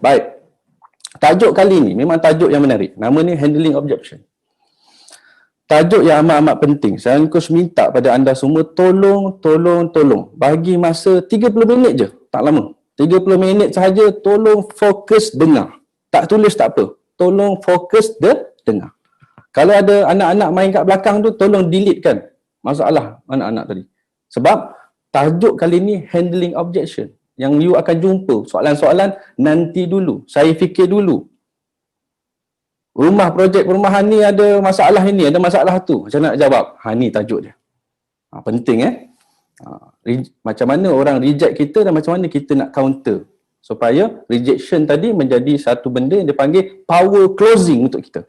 Baik. Tajuk kali ni memang tajuk yang menarik. Nama ni handling objection. Tajuk yang amat-amat penting. Saya Coach minta pada anda semua tolong bagi masa 30 minit je, tak lama. 30 minit sahaja, tolong fokus dengar. Tak tulis tak apa. Tolong fokus dengar. Kalau ada anak-anak main kat belakang tu, tolong delete kan masalah anak-anak tadi. Sebab tajuk kali ni handling objection. Yang you akan jumpa soalan-soalan nanti dulu. Saya fikir dulu. Rumah projek perumahan ni ada masalah ini, ada masalah tu. Macam nak jawab? Ni tajuk dia. Penting macam mana orang reject kita dan macam mana kita nak counter. Supaya rejection tadi menjadi satu benda yang dipanggil power closing untuk kita.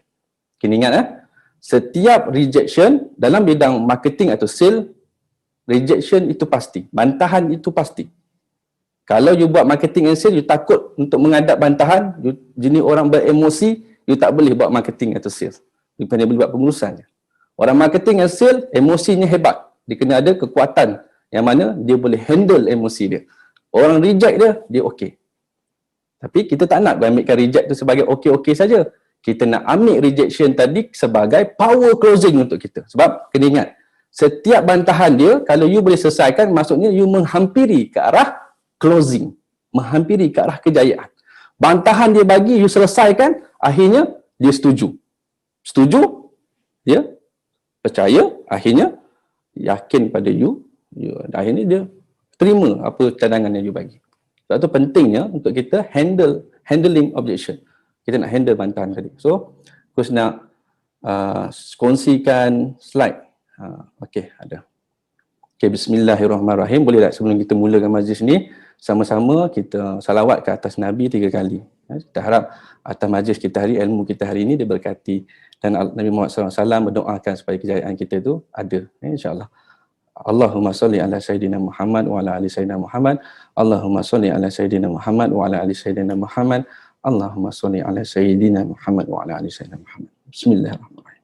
Kena ingat setiap rejection dalam bidang marketing atau sale, rejection itu pasti. Bantahan itu pasti. Kalau you buat marketing and sale, you takut untuk menghadap bantahan, you jenis orang beremosi, you tak boleh buat marketing atau sales. You hanya boleh buat pengurusan je. Orang marketing and sale, emosinya hebat. Dia kena ada kekuatan yang mana dia boleh handle emosi dia. Orang reject dia okey. Tapi kita tak nak ambilkan reject tu sebagai okey-okey saja. Kita nak ambil rejection tadi sebagai power closing untuk kita. Sebab kena ingat, setiap bantahan dia, kalau you boleh selesaikan, maksudnya you menghampiri ke arah closing, menghampiri ke arah kejayaan. Bantahan dia bagi, you selesaikan, akhirnya dia setuju. Setuju, dia percaya, akhirnya yakin pada you akhirnya dia terima apa cadangan yang you bagi. Sebab tu pentingnya untuk kita handling objection. Kita nak handle bantahan tadi. So, Coach nak kongsikan slide. Okey, ada. Okey, bismillahirrahmanirrahim. Boleh tak sebelum kita mulakan majlis ni, sama-sama kita salawat ke atas Nabi 3 kali. Kita harap atas majlis kita hari, ilmu kita hari ini diberkati dan Nabi Muhammad SAW berdoakan supaya kejayaan kita itu ada, insya-Allah. Allahumma salli ala Sayyidina Muhammad wa ala ali Sayyidina Muhammad. Allahumma salli ala Sayyidina Muhammad wa ala ali Sayyidina Muhammad. Allahumma salli ala Sayyidina Muhammad wa ala ali Sayyidina Muhammad. Bismillahirrahmanirrahim.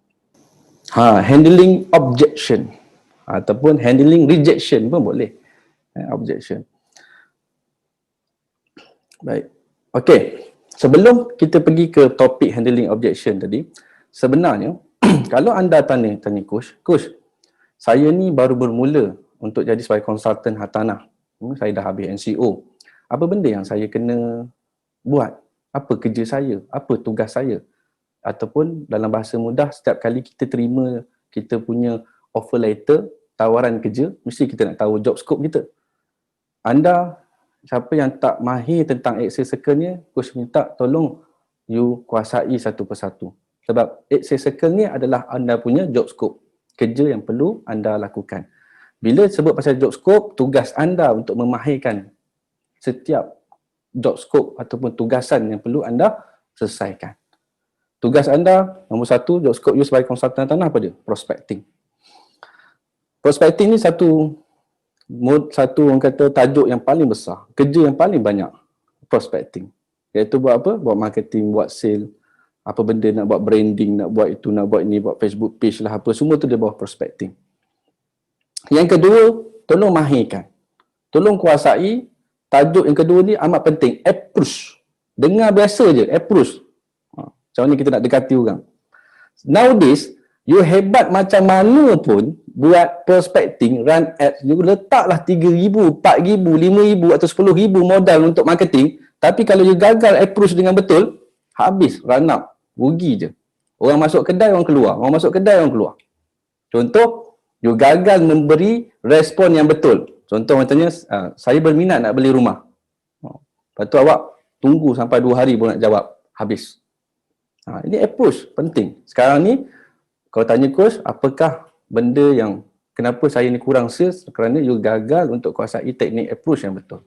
Handling objection ataupun handling rejection pun boleh. Objection. Baik. Okey. Sebelum kita pergi ke topik handling objection tadi, sebenarnya kalau anda tanya Coach, saya ni baru bermula untuk jadi sebagai konsultan hartanah. Saya dah habis NCO. Apa benda yang saya kena buat? Apa kerja saya? Apa tugas saya? Ataupun dalam bahasa mudah, setiap kali kita terima kita punya offer letter, tawaran kerja, mesti kita nak tahu job scope kita. Anda siapa yang tak mahir tentang Excel Circle-nya, Coach minta tolong you kuasai satu persatu. Sebab Excel Circle ni adalah anda punya job scope. Kerja yang perlu anda lakukan. Bila sebut pasal job scope, tugas anda untuk memahirkan setiap job scope ataupun tugasan yang perlu anda selesaikan. Tugas anda, nombor 1, job scope you sebagai konsultan tanah apa dia? Prospecting. Prospecting ni satu orang kata tajuk yang paling besar, kerja yang paling banyak, prospecting. Iaitu buat apa? Buat marketing, buat sale, apa benda nak buat branding, nak buat itu, nak buat ini, buat Facebook page lah apa, semua tu dia bawah prospecting. Yang kedua, tolong mahirkan. Tolong kuasai. Tajuk yang kedua ni amat penting, approach. Dengar biasa je, approach. Macam mana kita nak dekati orang. Nowadays, you hebat macam mana pun buat prospecting, run ads, you letaklah 3,000, 4,000, 5,000 atau 10,000 modal untuk marketing, tapi kalau you gagal approach dengan betul, habis, run up, rugi je. Orang masuk kedai, orang keluar. Orang masuk kedai, orang keluar. Contoh, you gagal memberi respon yang betul. Contoh contohnya, saya berminat nak beli rumah. Lepas tu awak tunggu sampai 2 hari pun nak jawab, habis. Ini approach, penting. Sekarang ni, kalau tanya Coach, apakah benda yang kenapa saya ni kurang sales? Kerana you gagal untuk kuasai teknik approach yang betul.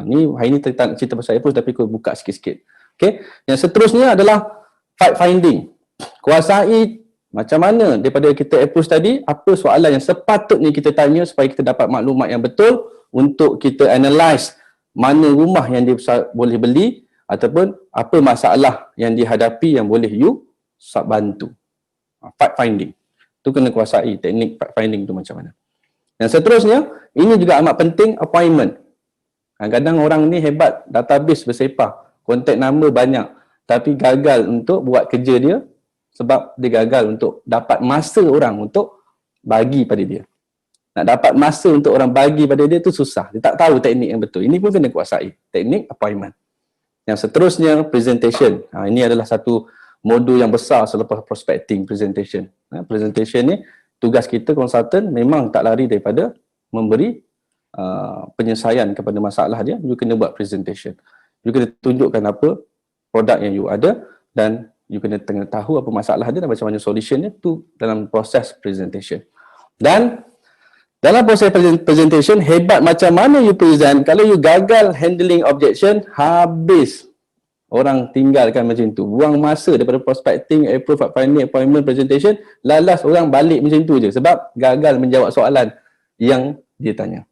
Ni hari ni kita nak cerita pasal approach tapi Coach buka sikit-sikit. Okay. Yang seterusnya adalah fact finding. Kuasai macam mana daripada kita approach tadi, apa soalan yang sepatutnya kita tanya supaya kita dapat maklumat yang betul untuk kita analyse mana rumah yang dia boleh beli ataupun apa masalah yang dihadapi yang boleh you bantu. Fact finding. Tu kena kuasai teknik fact finding tu macam mana. Yang seterusnya, ini juga amat penting, appointment. Kadang-kadang orang ni hebat, database bersepah, kontak nombor banyak, tapi gagal untuk buat kerja dia sebab dia gagal untuk dapat masa orang untuk bagi pada dia. Nak dapat masa untuk orang bagi pada dia tu susah. Dia tak tahu teknik yang betul. Ini pun kena kuasai. Teknik appointment. Yang seterusnya, presentation. Ini adalah satu modul yang besar selepas prospecting presentation. Presentation ni, tugas kita konsultan memang tak lari daripada memberi penyelesaian kepada masalah dia. You kena buat presentation. You kena tunjukkan apa produk yang you ada dan you kena tahu apa masalah dia dan macam mana solution dia tu dalam proses presentation. Dan dalam proses presentation, hebat macam mana you present, kalau you gagal handling objection, habis. Orang tinggalkan macam tu. Buang masa daripada prospecting, approve, finding, appointment, presentation, lalas orang balik macam tu je. Sebab gagal menjawab soalan yang dia tanya.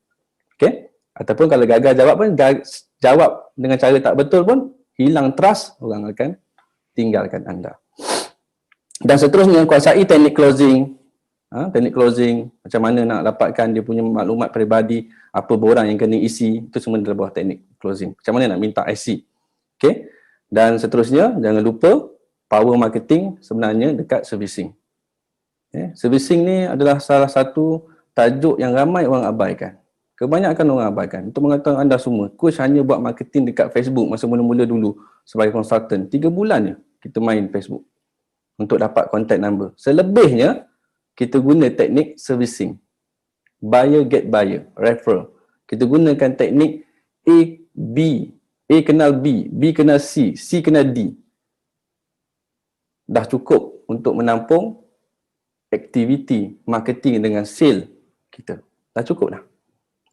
Okay? Ataupun kalau gagal jawab pun, jawab dengan cara tak betul pun, hilang trust, orang akan tinggalkan anda. Dan seterusnya, kuasai teknik closing. Teknik closing, macam mana nak dapatkan dia punya maklumat peribadi, apa borang yang kena isi, itu semua dalam bawah teknik closing. Macam mana nak minta IC. Okay? Dan seterusnya, jangan lupa power marketing sebenarnya dekat servicing. Okay? Servicing ni adalah salah satu tajuk yang ramai orang abaikan. Kebanyakan orang abaikan. Untuk mengatakan anda semua, coach hanya buat marketing dekat Facebook masa mula-mula dulu sebagai konsultan. 3 bulan je kita main Facebook untuk dapat contact number. Selebihnya, kita guna teknik servicing. Buyer get buyer, referral. Kita gunakan teknik A, B. A kenal B, B kenal C, C kenal D. Dah cukup untuk menampung aktiviti marketing dengan sale kita. Dah cukup dah.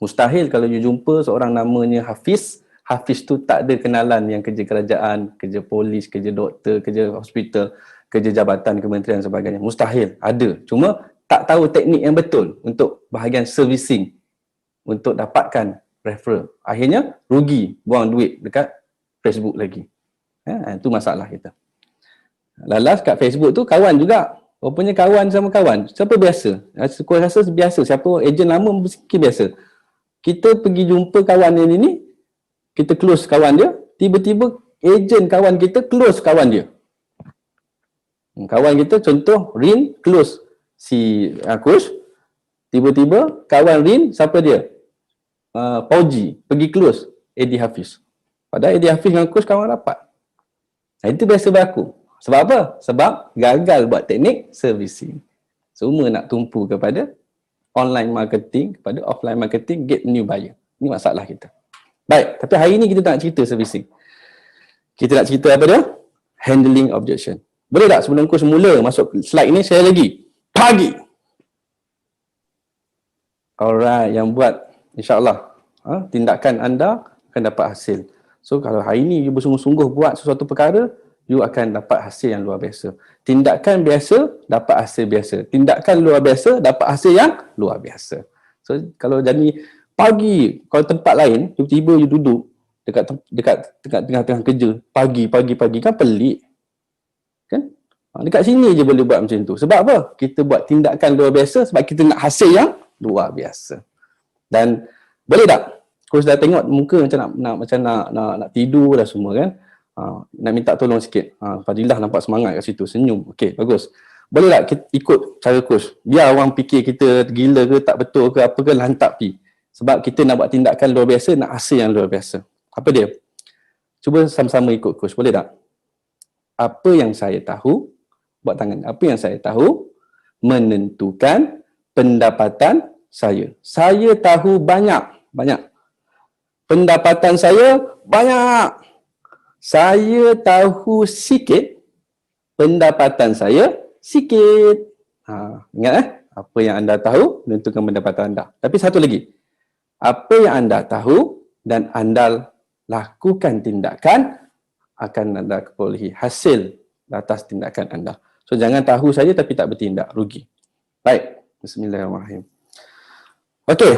Mustahil kalau you jumpa seorang namanya Hafiz, Hafiz tu tak ada kenalan yang kerja kerajaan, kerja polis, kerja doktor, kerja hospital, kerja jabatan kementerian dan sebagainya. Mustahil. Ada. Cuma tak tahu teknik yang betul untuk bahagian servicing untuk dapatkan referral. Akhirnya rugi, buang duit dekat Facebook lagi. Itu masalah kita. Lalas kat Facebook tu kawan juga. Rupanya kawan sama kawan. Siapa biasa? Aku rasa biasa. Siapa ejen lama mungkin biasa. Kita pergi jumpa kawan yang ini, kita close kawan dia, tiba-tiba ejen kawan kita close kawan dia. Kawan kita contoh Rin close si Coach, tiba-tiba kawan Rin siapa dia? Pauji pergi close Eddie Hafiz. Padahal Eddie Hafiz dengan Coach kawan rapat. Itu biasa berlaku. Sebab apa? Sebab gagal buat teknik servicing. Semua nak tumpu kepada online marketing, kepada offline marketing, get new buyer. Ini masalah kita. Baik, tapi hari ni kita tak nak cerita servicing. Kita nak cerita apa dia? Handling objection. Boleh tak sebelum Coach mula masuk slide ni, saya lagi pagi. Alright, yang buat insyaAllah tindakan anda akan dapat hasil. So kalau hari ni you bersungguh-sungguh buat sesuatu perkara, you akan dapat hasil yang luar biasa. Tindakan biasa, dapat hasil biasa. Tindakan luar biasa, dapat hasil yang luar biasa. So kalau jadi pagi, kalau tempat lain, tiba-tiba you duduk dekat tengah-tengah kerja, pagi, kan pelik. Kan? Dekat sini je boleh buat macam tu. Sebab apa? Kita buat tindakan luar biasa sebab kita nak hasil yang luar biasa. Dan boleh tak? Coach dah tengok muka macam nak tidur dah semua kan. Nak minta tolong sikit. Fadilah nampak semangat kat situ, senyum. Okey, bagus. Boleh tak kita ikut cara Coach? Biar orang fikir kita gila ke, tak betul ke, apa ke, lantak pi. Sebab kita nak buat tindakan luar biasa, nak hasil yang luar biasa. Apa dia? Cuba sama-sama ikut Coach, boleh tak? Apa yang saya tahu, buat tangan, apa yang saya tahu menentukan pendapatan saya. Saya tahu banyak. Pendapatan saya banyak. Saya tahu sikit, pendapatan saya sikit. Ingat apa yang anda tahu menentukan pendapatan anda. Tapi satu lagi, apa yang anda tahu dan anda lakukan tindakan akan anda perolehi hasil atas tindakan anda. So jangan tahu saja tapi tak bertindak, rugi. Baik, bismillahirrahmanirrahim. Okey.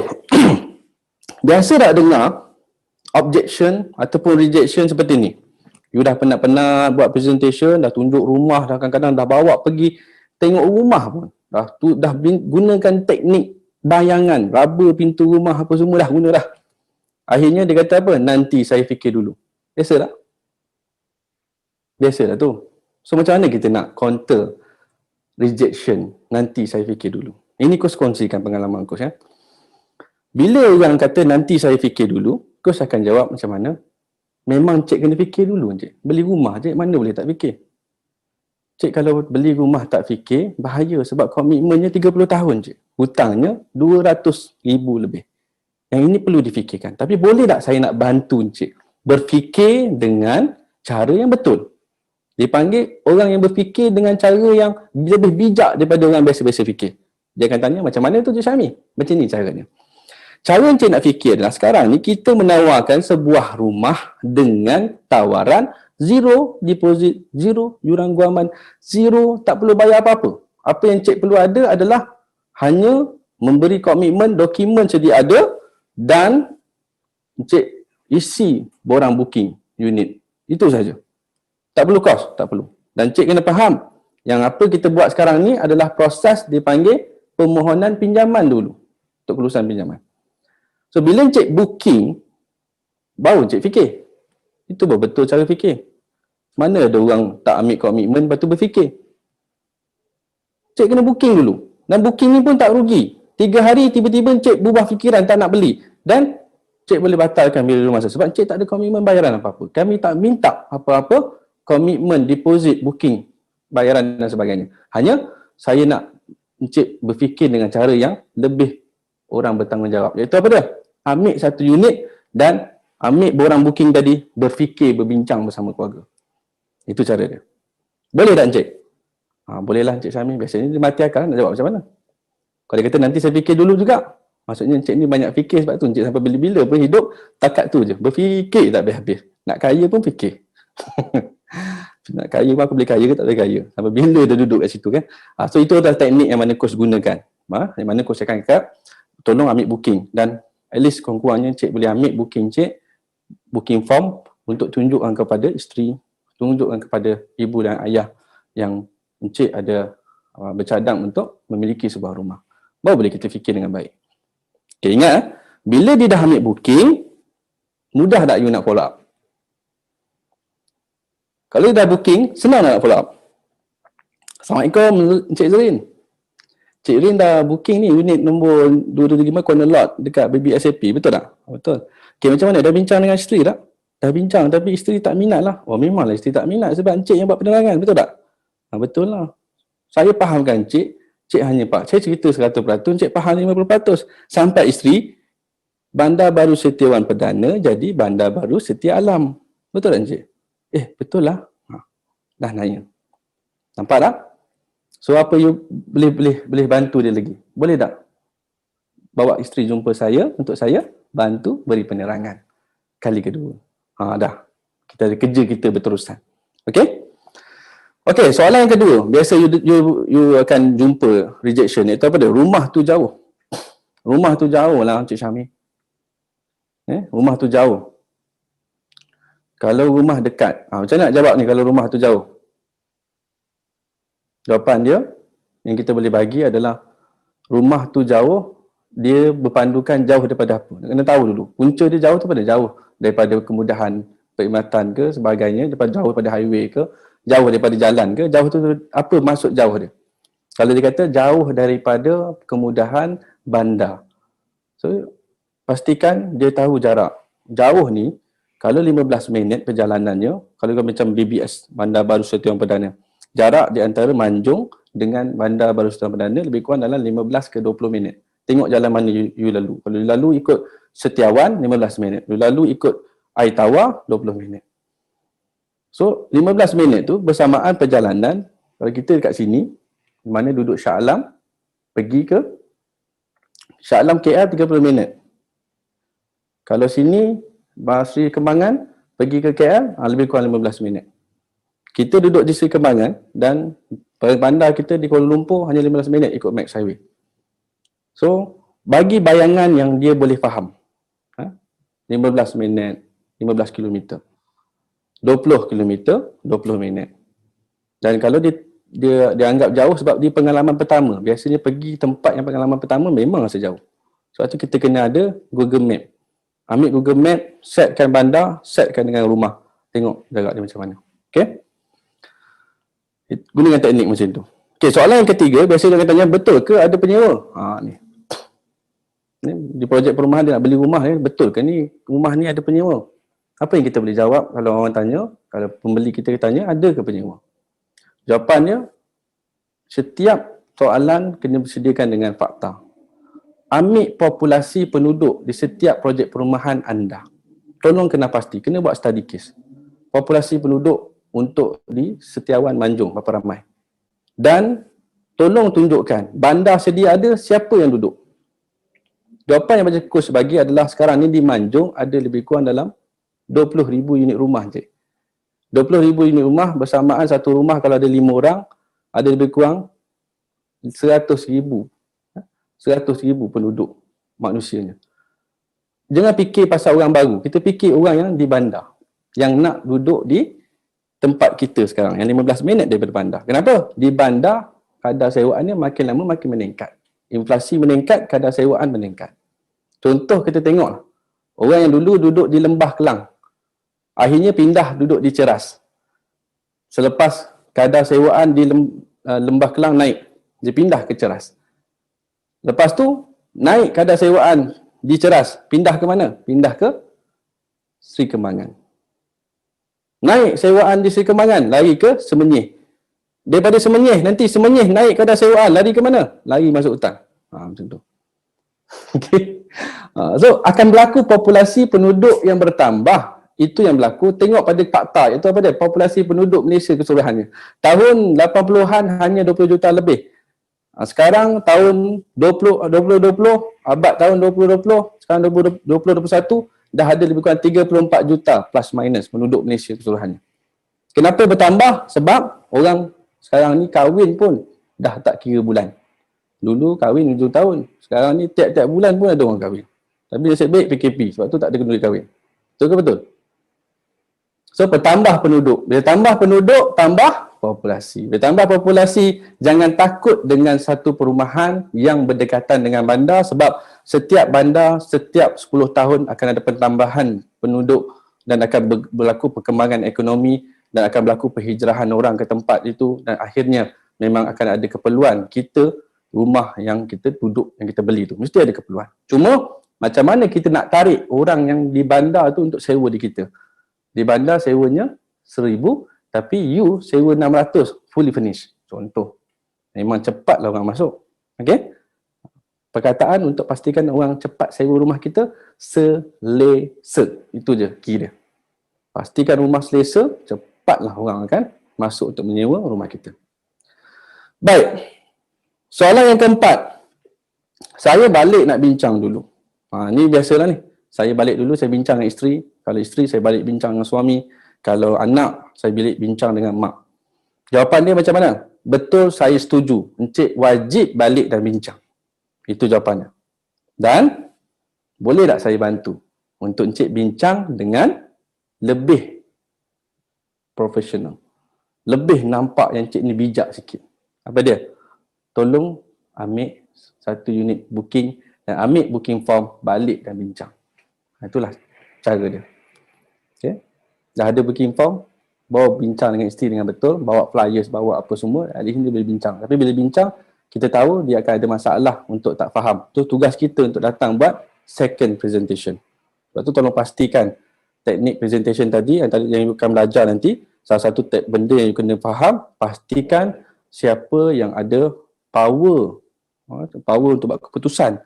Biasa tak dengar objection ataupun rejection seperti ni. You dah penat-penat buat presentation, dah tunjuk rumah, dah kadang-kadang dah bawa pergi tengok rumah pun. Gunakan teknik bayangan, raba pintu rumah apa semua dah guna dah. Akhirnya dia kata apa? Nanti saya fikir dulu. Biasa tak? Biasa lah tu. So macam mana kita nak counter rejection? Nanti saya fikir dulu. Ini Coach kongsikan pengalaman Coach ya. Bila orang kata nanti saya fikir dulu, Coach akan jawab macam mana? Memang cik kena fikir dulu cik. Beli rumah cik mana boleh tak fikir? Cik kalau beli rumah tak fikir, bahaya sebab komitmennya 30 tahun cik. Hutangnya 200,000 lebih. Yang ini perlu difikirkan. Tapi boleh tak saya nak bantu cik berfikir dengan cara yang betul? Dipanggil orang yang berfikir dengan cara yang lebih bijak daripada orang biasa-biasa fikir. Dia akan tanya macam mana tu Cik Syami? Macam ni caranya. Cara Encik nak fikir adalah sekarang ni kita menawarkan sebuah rumah dengan tawaran zero deposit, zero yuran guaman, zero tak perlu bayar apa-apa. Apa yang Encik perlu ada adalah hanya memberi komitmen, dokumen sedia ada dan Encik isi borang booking unit. Itu saja. Tak perlu kos, tak perlu. Dan Encik kena faham yang apa kita buat sekarang ni adalah proses dipanggil permohonan pinjaman dulu untuk kelulusan pinjaman. So, bila Encik booking, baru Encik fikir. Itu betul cara fikir. Mana ada orang tak ambil komitmen, lepas tu berfikir. Encik kena booking dulu. Dan booking ni pun tak rugi. 3 hari tiba-tiba Encik berubah fikiran tak nak beli. Dan Encik boleh batalkan bila masa. Sebab Encik tak ada komitmen bayaran apa-apa. Kami tak minta apa-apa komitmen, deposit, booking, bayaran dan sebagainya. Hanya saya nak Encik berfikir dengan cara yang lebih orang bertanggungjawab. Iaitu apa dia? Ambil satu unit dan ambil borang booking tadi, berfikir, berbincang bersama keluarga. Itu cara dia. Boleh tak Encik? Bolehlah Encik Syami. Biasanya dia mati akal nak jawab macam mana. Kalau dia kata nanti saya fikir dulu juga, maksudnya Encik ni banyak fikir sebab tu Encik sampai bila-bila pun hidup takat tu je. Berfikir tak habis-habis. Nak kaya pun fikir. Nak kaya pun aku boleh kaya ke tak boleh kaya. Sampai bila dia duduk kat situ kan. So itu adalah teknik yang mana coach gunakan. Yang mana coach akan cakap, tolong ambil booking. Dan at least kurang-kurangnya Encik boleh ambil booking Encik, booking form untuk tunjukkan kepada isteri, tunjukkan kepada ibu dan ayah yang Encik ada bercadang untuk memiliki sebuah rumah. Baru boleh kita fikir dengan baik. Okay, ingat, bila dia dah ambil booking, mudah tak you nak follow up? Kalau dah booking, senang nak follow up. Assalamualaikum Encik Zerin. Encik Zerin dah booking ni unit nombor 225 corner lot dekat BBSAP, betul tak? Betul. Okay, macam mana? Dah bincang dengan isteri tak? Dah bincang tapi isteri tak minat lah. Oh memanglah isteri tak minat sebab Encik yang buat penerangan, betul tak? Betul lah. Saya fahamkan Encik, Encik hanya Pak. Saya cerita 100%, Encik faham 50%. Sampai isteri, Bandar Baru Setiawan Perdana jadi Bandar Baru Setia Alam. Betul tak Encik? Betul lah. Dah nanya. Nampak tak? So apa you boleh bantu dia lagi? Boleh tak? Bawa isteri jumpa saya untuk saya bantu beri penerangan. Kali kedua. Dah. Kita ada kerja kita berterusan. Okey? Okey, soalan yang kedua. Biasa you akan jumpa rejection iaitu apa dia? Rumah tu jauh. Rumah tu jauh lah Encik Syami. Rumah tu jauh. Kalau rumah dekat, macam mana nak jawab ni kalau rumah tu jauh? Jawapan dia yang kita boleh bagi adalah rumah tu jauh, dia berpandukan jauh daripada apa? Kena tahu dulu. Punca dia jauh tu pada jauh daripada kemudahan perkhidmatan ke sebagainya, daripada jauh daripada highway ke, jauh daripada jalan ke, jauh tu apa maksud jauh dia? Kalau dia kata jauh daripada kemudahan bandar. So, pastikan dia tahu jarak. Jauh ni, kalau 15 minit perjalanannya, kalau macam BBS, Bandar Baru Setiawan Perdana, jarak di antara Manjung dengan Bandar Baru Setiawan Perdana lebih kurang dalam 15 ke 20 minit. Tengok jalan mana you lalu. Kalau you lalu ikut Setiawan, 15 minit. You lalu ikut Air Tawar, 20 minit. So, 15 minit tu bersamaan perjalanan, kalau kita dekat sini, mana duduk Shah Alam, pergi ke Shah Alam KL 30 minit. Kalau sini, Sri Kembangan, pergi ke KL, lebih kurang 15 minit. Kita duduk di Sri Kembangan dan bandar kita di Kuala Lumpur hanya 15 minit ikut Max Highway. So, bagi bayangan yang dia boleh faham. 15 minit, 15 km. 20 km, 20 minit. Dan kalau dia dia anggap jauh sebab dia pengalaman pertama. Biasanya pergi tempat yang pengalaman pertama memang rasa jauh. Sebab tu kita kena ada Google Map. Ambil Google Map, setkan bandar, setkan dengan rumah. Tengok jarak dia macam mana. Okay? Gunakan teknik macam tu. Okay, soalan yang ketiga, biasa dia tanya, betul ke ada penyewa? Ni. Di projek perumahan dia nak beli rumah ni, betul ke ni rumah ni ada penyewa? Apa yang kita boleh jawab kalau orang tanya, kalau pembeli kita tanya, ada ke penyewa? Jawapannya, setiap soalan kena disediakan dengan fakta. Ambil populasi penduduk di setiap projek perumahan anda. Tolong kena pasti, kena buat study case. Populasi penduduk untuk di Setiawan Manjung, berapa ramai? Dan tolong tunjukkan, bandar sedia ada, siapa yang duduk? Jawapan yang baca kurs bagi adalah sekarang ni di Manjung ada lebih kurang dalam 20,000 unit rumah je. 20,000 unit rumah bersamaan satu rumah kalau ada 5 orang, ada lebih kurang 100,000 penduduk manusianya. Jangan fikir pasal orang baru, kita fikir orang yang di bandar, yang nak duduk di tempat kita sekarang, yang 15 minit daripada bandar. Kenapa? Di bandar, kadar sewaannya makin lama makin meningkat. Inflasi meningkat, kadar sewaan meningkat. Contoh kita tengok, orang yang dulu duduk di Lembah Kelang, akhirnya pindah duduk di Ceras. Selepas kadar sewaan di Lembah Kelang naik, dia pindah ke Ceras. Lepas tu, naik kadar sewaan di Ceras, pindah ke mana? Pindah ke Seri Kembangan. Naik sewaan di Seri Kembangan, lari ke Semenyih. Daripada Semenyih, nanti Semenyih naik kadar sewaan, lari ke mana? Lari masuk hutan. Macam tu. Okay. So, akan berlaku populasi penduduk yang bertambah. Itu yang berlaku. Tengok pada fakta, iaitu apa dia? Populasi penduduk Malaysia keseluruhannya. Tahun 80-an hanya 20 juta lebih. Sekarang tahun 2020, abad tahun 2020, sekarang 2021, dah ada lebih kurang 34 juta plus minus penduduk Malaysia keseluruhannya. Kenapa bertambah? Sebab orang sekarang ni kahwin pun dah tak kira bulan. Dulu kahwin 7 tahun. Sekarang ni tiap-tiap bulan pun ada orang kahwin. Tapi nasib baik PKP, sebab tu tak ada kena kahwin. Betul ke betul? So, bertambah penduduk. Bila tambah penduduk, tambah populasi. Bila tambah populasi, jangan takut dengan satu perumahan yang berdekatan dengan bandar sebab setiap bandar, setiap 10 tahun akan ada pentambahan penduduk dan akan berlaku perkembangan ekonomi dan akan berlaku penghijrahan orang ke tempat itu dan akhirnya memang akan ada keperluan kita rumah yang kita duduk, yang kita beli tu. Mesti ada keperluan. Cuma, macam mana kita nak tarik orang yang di bandar tu untuk sewa di kita? Di bandar sewanya 1,000, tapi you sewa 600 fully furnished. Contoh. Memang cepatlah orang masuk. Okey? Perkataan untuk pastikan orang cepat sewa rumah kita, selesa. Itu je key dia. Pastikan rumah selesa, cepatlah orang akan masuk untuk menyewa rumah kita. Baik. Soalan yang keempat. Saya balik nak bincang dulu. Ni biasalah ni. Saya balik dulu, saya bincang dengan isteri. Kalau isteri, saya balik bincang dengan suami. Kalau anak, saya balik bincang dengan mak. Jawapan dia macam mana? Betul, saya setuju. Encik wajib balik dan bincang. Itu jawapannya. Dan, boleh tak saya bantu untuk encik bincang dengan lebih profesional. Lebih nampak yang encik ni bijak sikit. Apa dia? Tolong ambil satu unit booking dan ambil booking form, balik dan bincang. Itulah cara dia. Okay. Dah ada booking form, bawa bincang dengan isteri dengan betul, bawa flyers, bawa apa semua, at least dia boleh bincang. Tapi bila bincang, kita tahu dia akan ada masalah untuk tak faham. Itu tugas kita untuk datang buat second presentation. Sebab tu tolong pastikan teknik presentation tadi yang you akan belajar nanti, salah satu benda yang you kena faham, pastikan siapa yang ada power untuk buat keputusan.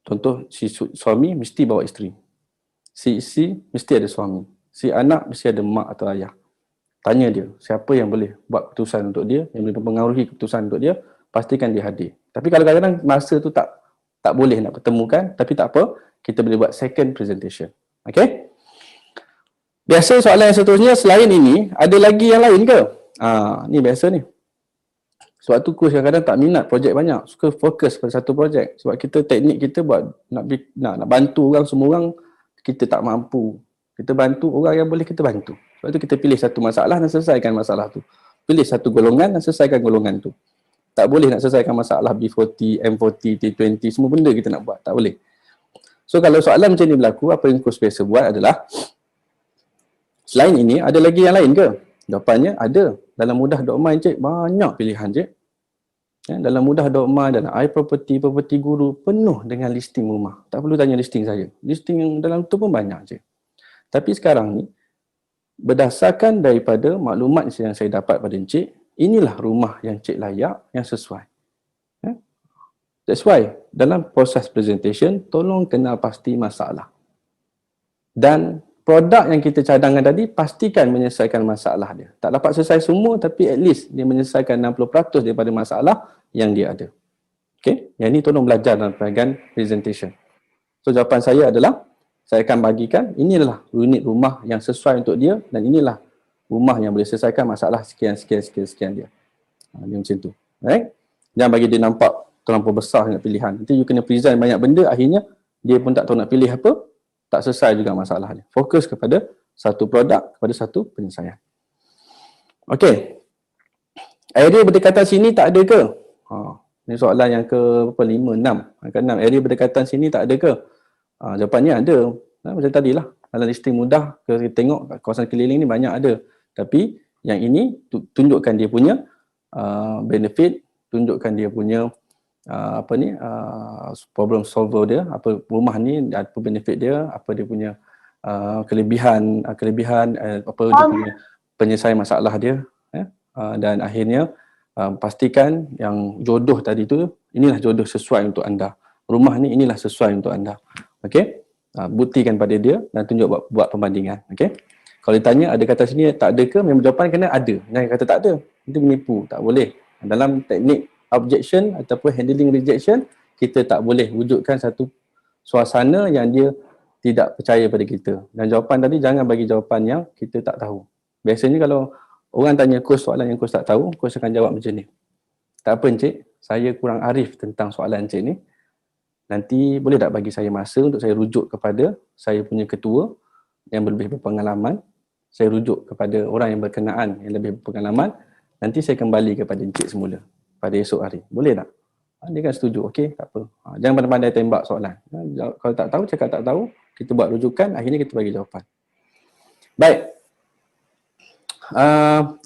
Contoh, si suami mesti bawa isteri. Si isteri mesti ada suami. Si anak mesti ada mak atau ayah. Tanya dia, siapa yang boleh buat keputusan untuk dia, yang boleh mempengaruhi keputusan untuk dia, pastikan dia hadir. Tapi kalau kadang-kadang masa tu tak boleh nak pertemukan, tapi tak apa, kita boleh buat second presentation. Okay? Biasa soalan yang seterusnya, selain ini, ada lagi yang lain ke? Ni biasa ni. Sebab tu coach kadang-kadang tak minat projek banyak, suka fokus pada satu projek. Sebab kita teknik kita buat nak bantu orang, semua orang kita tak mampu. Kita bantu orang yang boleh kita bantu. Sebab tu kita pilih satu masalah dan selesaikan masalah tu. Pilih satu golongan dan selesaikan golongan tu. Tak boleh nak selesaikan masalah B40, M40, T20, semua benda kita nak buat. Tak boleh. So kalau soalan macam ni berlaku, apa yang course biasa buat adalah, selain ini, ada lagi yang lain ke? Jawapannya ada. Dalam Mudah.my cik, banyak pilihan cik. Ya, dalam Mudah.my, dalam iProperty, Property Guru, penuh dengan listing rumah. Tak perlu tanya listing saya. Listing yang dalam tu pun banyak cik. Tapi sekarang ni, berdasarkan daripada maklumat yang saya dapat pada encik, inilah rumah yang encik layak, yang sesuai. Ya? That's why, dalam proses presentation, tolong kenal pasti masalah. Dan produk yang kita cadangkan tadi, pastikan menyelesaikan masalah dia. Tak dapat selesai semua, tapi at least dia menyelesaikan 60% daripada masalah yang dia ada. Okay? Yang ini tolong belajar dalam bahagian presentation. So, jawapan saya adalah, saya akan bagikan, inilah unit rumah yang sesuai untuk dia, dan inilah rumah yang boleh selesaikan masalah sekian dia. Dia macam tu. Right? Jangan bagi dia nampak terlampau besar dengan pilihan. Nanti you kena present banyak benda, akhirnya dia pun tak tahu nak pilih apa, tak selesai juga masalah dia. Fokus kepada satu produk, kepada satu penyelesaian. Okey. Area berdekatan sini tak ada ke? Ini soalan yang ke 5, 6. Ke-6. Area berdekatan sini tak ada ke? Jawapannya ada. Macam tadilah. Dalam listing mudah, kita tengok kawasan keliling ni banyak ada. Tapi yang ini tunjukkan dia punya benefit, tunjukkan dia punya problem solver dia, apa rumah ni, apa benefit dia, apa dia punya kelebihan apa dia punya penyelesaian masalah dia, dan akhirnya pastikan yang jodoh tadi tu, inilah jodoh sesuai untuk anda. Rumah ni inilah sesuai untuk anda. Okey? Buktikan pada dia dan tunjuk buat pembandingan. Okey? Kalau ditanya ada kata sini tak ada ke, memang jawapan kena ada. Jangan kata tak ada. Itu menipu, tak boleh. Dalam teknik objection ataupun handling rejection, kita tak boleh wujudkan satu suasana yang dia tidak percaya pada kita. Dan jawapan tadi, jangan bagi jawapan yang kita tak tahu. Biasanya kalau orang tanya coach soalan yang coach tak tahu, coach akan jawab macam ni. Tak apa encik, saya kurang arif tentang soalan encik ni. Nanti boleh tak bagi saya masa untuk saya rujuk kepada saya punya ketua yang lebih berpengalaman. Saya rujuk kepada orang yang berkenaan yang lebih berpengalaman. Nanti saya kembali kepada encik semula pada esok hari. Boleh tak? Dia kan setuju. Okey, tak apa. Jangan pandai-pandai tembak soalan. Kalau tak tahu, cakap tak tahu. Kita buat rujukan, akhirnya kita bagi jawapan. Baik.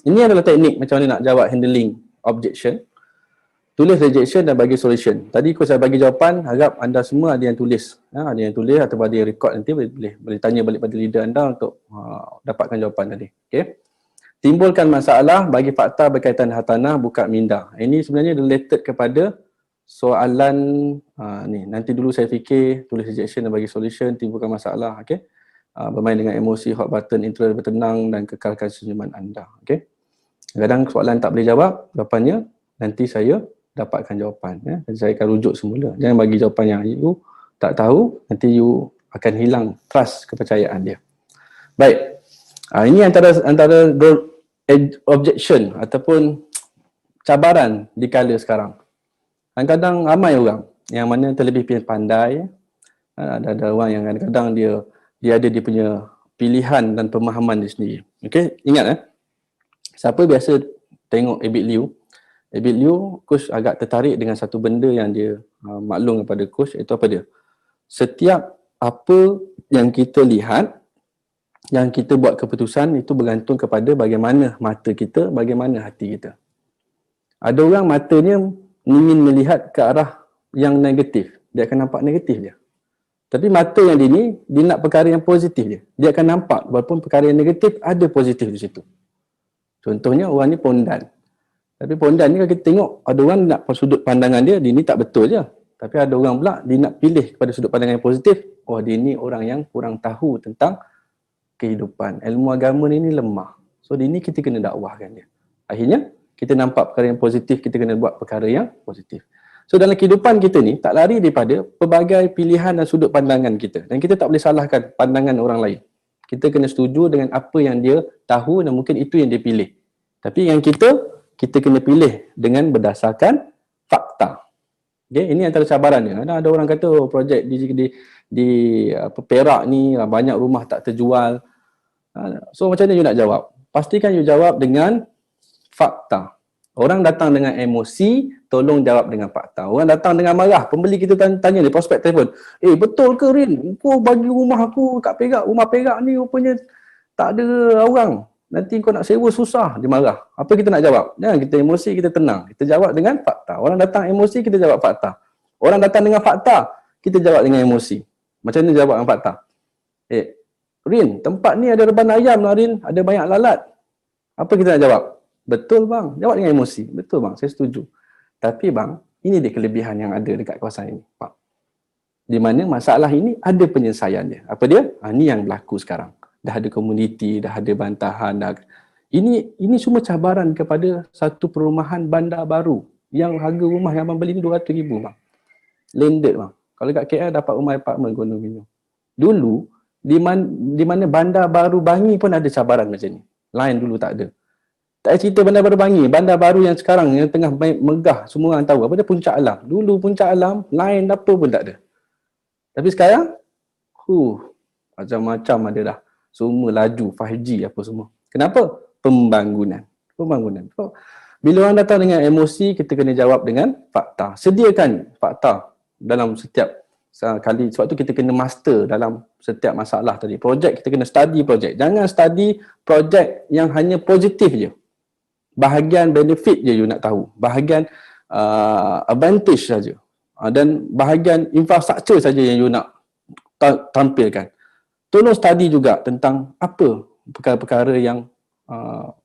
Ini adalah teknik macam mana nak jawab handling objection. Tulis rejection dan bagi solution. Tadi saya bagi jawapan, harap anda semua ada yang tulis. Ada yang tulis atau ada yang record, nanti boleh tanya balik pada leader anda untuk dapatkan jawapan tadi. Okey. Timbulkan masalah, bagi fakta berkaitan hartanah, buka minda. Ini sebenarnya related kepada soalan ni. Nanti dulu saya fikir, tulis rejection dan bagi solution, timbulkan masalah. Okey. Bermain dengan emosi, hot button, intro bertenang dan kekalkan senyuman anda. Okey. Kadang soalan tak boleh jawab, jawapannya nanti saya dapatkan jawapan. Jadi saya akan rujuk semula. Jangan bagi jawapan yang you tak tahu, nanti you akan hilang trust, kepercayaan dia. Baik. Ini antara objection ataupun cabaran di kala sekarang. Kadang-kadang ramai orang yang mana terlebih pandai. Ada orang yang kadang-kadang dia ada dia punya pilihan dan pemahaman dia sendiri. Okey, ingat siapa biasa tengok Abid Liu, coach agak tertarik dengan satu benda yang dia maklum kepada coach, iaitu apa dia? Setiap apa yang kita lihat, yang kita buat keputusan, itu bergantung kepada bagaimana mata kita, bagaimana hati kita. Ada orang matanya ingin melihat ke arah yang negatif, dia akan nampak negatif dia. Tapi mata yang dia nak perkara yang positif dia. Dia akan nampak walaupun perkara yang negatif ada positif di situ. Contohnya orang ni pondan. Tapi pondan ni kalau kita tengok, ada orang nak sudut pandangan dia ni tak betul je. Tapi ada orang pula, dia nak pilih kepada sudut pandangan yang positif. Oh, dia ni orang yang kurang tahu tentang kehidupan. Ilmu agama ni lemah. So, dia ni kita kena dakwahkan dia. Akhirnya, kita nampak perkara yang positif, kita kena buat perkara yang positif. So, dalam kehidupan kita ni, tak lari daripada pelbagai pilihan dan sudut pandangan kita. Dan kita tak boleh salahkan pandangan orang lain. Kita kena setuju dengan apa yang dia tahu dan mungkin itu yang dia pilih. Tapi yang kita kena pilih dengan berdasarkan fakta. Okay, ini antara cabaran dia. Ada orang kata projek di Perak ni banyak rumah tak terjual. So macam mana you nak jawab? Pastikan you jawab dengan fakta. Orang datang dengan emosi, tolong jawab dengan fakta. Orang datang dengan marah, pembeli kita tanya dia, prospek telefon. Betul ke Rin? Kau bagi rumah aku kat Perak, rumah Perak ni rupanya tak ada orang. Nanti kau nak sewa susah, dia marah. Apa kita nak jawab? Jangan kita emosi, kita tenang. Kita jawab dengan fakta. Orang datang emosi, kita jawab fakta. Orang datang dengan fakta, kita jawab dengan emosi. Macam mana jawab dengan fakta? Rin, tempat ni ada reban ayam lah Rin, ada banyak lalat. Apa kita nak jawab? Betul bang, jawab dengan emosi. Betul bang, saya setuju. Tapi bang, ini dia kelebihan yang ada dekat kawasan ini. Pak. Di mana masalah ini ada penyelesaian dia. Apa dia? Ini yang berlaku sekarang. Dah ada komuniti, dah ada bantahan. Ini semua cabaran kepada satu perumahan bandar baru yang harga rumah yang abang beli ni 200,000 bang. Landed bang. Kalau kat KL dapat rumah apartment kondominium. Dulu, di mana bandar baru Bangi pun ada cabaran macam ni. Lain dulu tak ada. Tak ada cerita bandar baru Bangi. Bandar baru yang sekarang yang tengah megah, semua orang tahu. Apa dia? Puncak Alam. Dulu Puncak Alam, lain apa pun tak ada. Tapi sekarang, macam-macam ada dah. Semua laju, 5G apa semua. Kenapa? Pembangunan. So, bila orang datang dengan emosi, kita kena jawab dengan fakta. Sediakan fakta dalam setiap kali. Sebab tu kita kena master dalam setiap masalah tadi. Projek, kita kena study projek. Jangan study projek yang hanya positif je. Bahagian benefit je you nak tahu. Bahagian advantage saja. Dan bahagian infrastruktur saja yang you nak tampilkan. Tolong study juga tentang apa perkara-perkara yang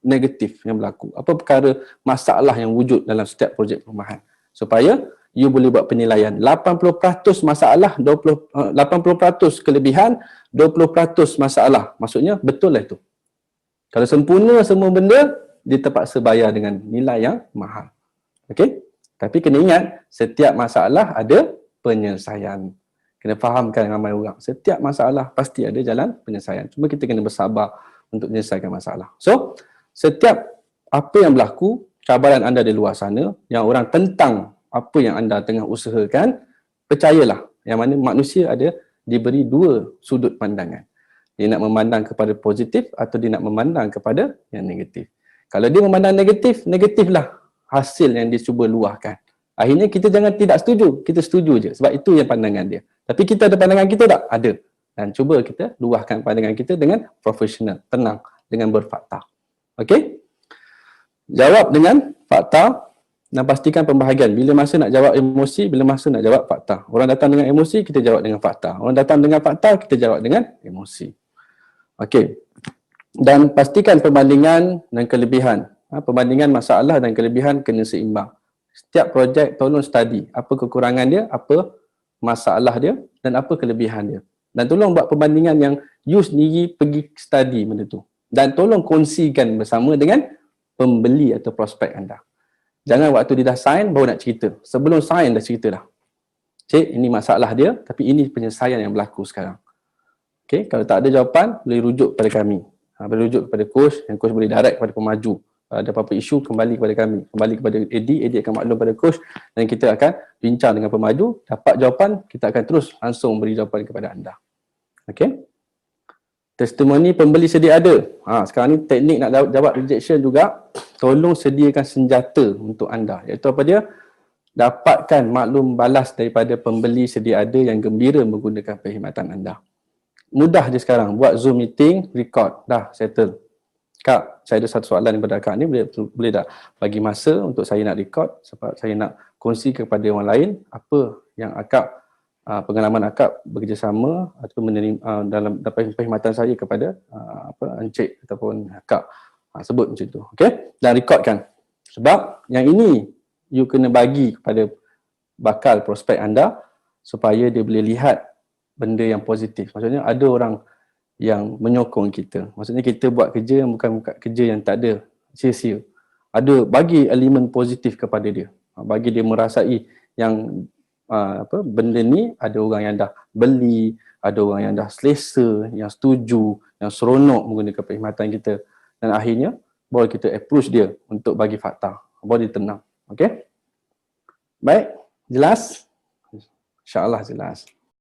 negatif yang berlaku. Apa perkara masalah yang wujud dalam setiap projek perumahan. Supaya you boleh buat penilaian 80% masalah, 80% kelebihan, 20% masalah. Maksudnya betul lah itu. Kalau sempurna semua benda, dia terpaksa bayar dengan nilai yang mahal. Okey? Tapi kena ingat, setiap masalah ada penyelesaian. Kena fahamkan ramai orang. Setiap masalah pasti ada jalan penyelesaian. Cuma kita kena bersabar untuk menyelesaikan masalah. So, setiap apa yang berlaku, cabaran anda di luar sana, yang orang tentang apa yang anda tengah usahakan, percayalah yang mana manusia ada diberi dua sudut pandangan. Dia nak memandang kepada positif atau dia nak memandang kepada yang negatif. Kalau dia memandang negatif, negatiflah hasil yang dia cuba luahkan. Akhirnya kita jangan tidak setuju, kita setuju je. Sebab itu yang pandangan dia. Tapi kita ada pandangan kita tak? Ada. Dan cuba kita luahkan pandangan kita dengan profesional, tenang, dengan berfakta. Okey? Jawab dengan fakta dan pastikan pembahagian. Bila masa nak jawab emosi, bila masa nak jawab fakta. Orang datang dengan emosi, kita jawab dengan fakta. Orang datang dengan fakta, kita jawab dengan emosi. Okey. Dan pastikan perbandingan dan kelebihan. Perbandingan masalah dan kelebihan kena seimbang. Setiap projek tolong study apa kekurangan dia, apa masalah dia dan apa kelebihan dia. Dan tolong buat perbandingan yang you sendiri pergi study benda tu. Dan tolong kongsikan bersama dengan pembeli atau prospek anda. Jangan waktu dia dah sign baru nak cerita. Sebelum sign dah cerita dah. Cik, ini masalah dia tapi ini penyelesaian yang berlaku sekarang. Okey, kalau tak ada jawapan boleh rujuk kepada kami. Boleh rujuk kepada coach, yang coach boleh direct kepada pemaju. Ada apa-apa isu kembali kepada kami, kembali kepada AD akan maklum pada coach dan kita akan bincang dengan pemaju, dapat jawapan, kita akan terus langsung beri jawapan kepada anda. Okey. Testimoni pembeli sedia ada. Sekarang ni teknik nak jawab rejection juga, tolong sediakan senjata untuk anda. Iaitu apa dia? Dapatkan maklum balas daripada pembeli sedia ada yang gembira menggunakan perkhidmatan anda. Mudah je sekarang, buat Zoom meeting, record, dah settle. Kak, saya ada satu soalan kepada Kak ni, boleh tak bagi masa untuk saya nak record sebab saya nak kongsi kepada orang lain apa yang akak, pengalaman akak bekerjasama atau menerima dalam perkhidmatan saya kepada encik ataupun akak, sebut macam tu. Okey, dan recordkan. Sebab yang ini you kena bagi kepada bakal prospek anda supaya dia boleh lihat benda yang positif. Maksudnya ada orang yang menyokong kita. Maksudnya kita buat kerja yang bukan kerja yang tak ada sia-sia. Ada bagi elemen positif kepada dia. Bagi dia merasai yang benda ni ada orang yang dah beli, ada orang yang dah selesa, yang setuju, yang seronok menggunakan perkhidmatan kita. Dan akhirnya baru kita approach dia untuk bagi fakta. Baru dia tenang. Okey? Baik, jelas? InsyaAllah jelas.